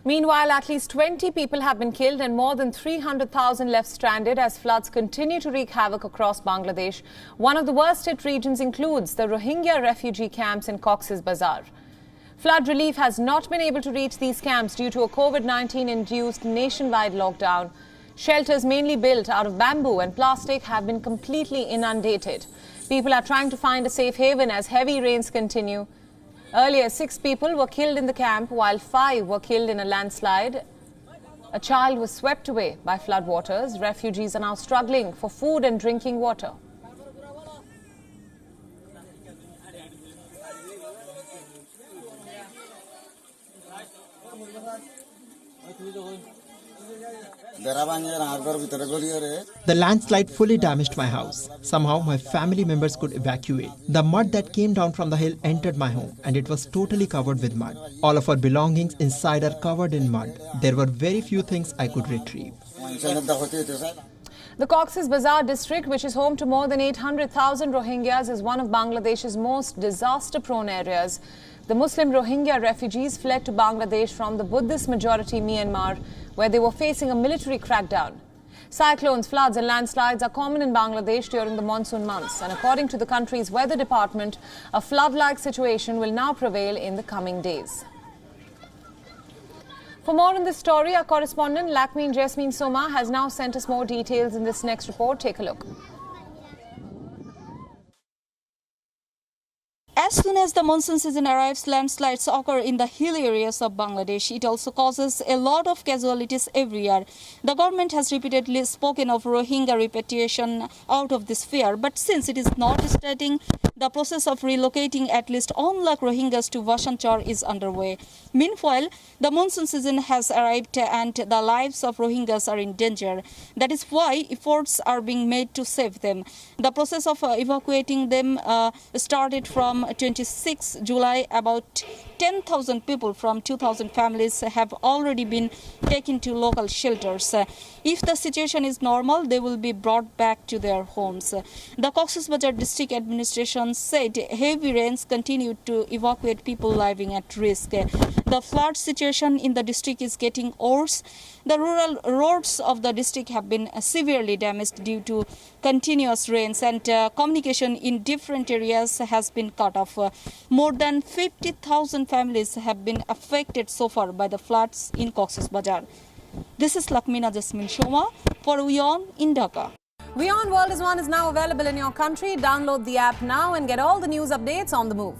Meanwhile, at least 20 people have been killed and more than 300,000 left stranded as floods continue to wreak havoc across Bangladesh. One of the worst-hit regions includes the Rohingya refugee camps in Cox's Bazar. Flood relief has not been able to reach these camps due to a COVID-19-induced nationwide lockdown. Shelters mainly built out of bamboo and plastic have been completely inundated. People are trying to find a safe haven as heavy rains continue. Earlier, 6 people were killed in the camp, while 5 were killed in a landslide. A child was swept away by floodwaters. Refugees are now struggling for food and drinking water. The landslide fully damaged my house. Somehow my family members could evacuate. The mud that came down from the hill entered my home and it was totally covered with mud. All of our belongings inside are covered in mud. There were very few things I could retrieve. The Cox's Bazar district, which is home to more than 800,000 Rohingyas, is one of Bangladesh's most disaster-prone areas. The Muslim Rohingya refugees fled to Bangladesh from the Buddhist-majority Myanmar, where they were facing a military crackdown. Cyclones, floods and landslides are common in Bangladesh during the monsoon months, and according to the country's weather department, a flood-like situation will now prevail in the coming days. For more on this story, our correspondent Lakmin Jasmine Soma has now sent us more details in this next report. Take a look. As soon as the monsoon season arrives, landslides occur in the hill areas of Bangladesh. It also causes a lot of casualties every year. The government has repeatedly spoken of Rohingya repatriation out of this fear, but since it is not starting, the process of relocating at least 1 lakh Rohingyas to Vasanchar is underway. Meanwhile, the monsoon season has arrived and the lives of Rohingyas are in danger. That is why efforts are being made to save them. The process of evacuating them started from 26 July. About 10,000 people from 2,000 families have already been taken to local shelters. If the situation is normal, they will be brought back to their homes. The Cox's Bazar district administration said heavy rains continued to evacuate people living at risk. The flood situation in the district is getting worse. The rural roads of the district have been severely damaged due to continuous rains, and communication in different areas has been cut off. More than 50,000 families have been affected so far by the floods in Cox's Bazar. This is Lakmina Jasmine Shoma for WION in Dhaka. WION World is now available in your country. Download the app now and get all the news updates on the move.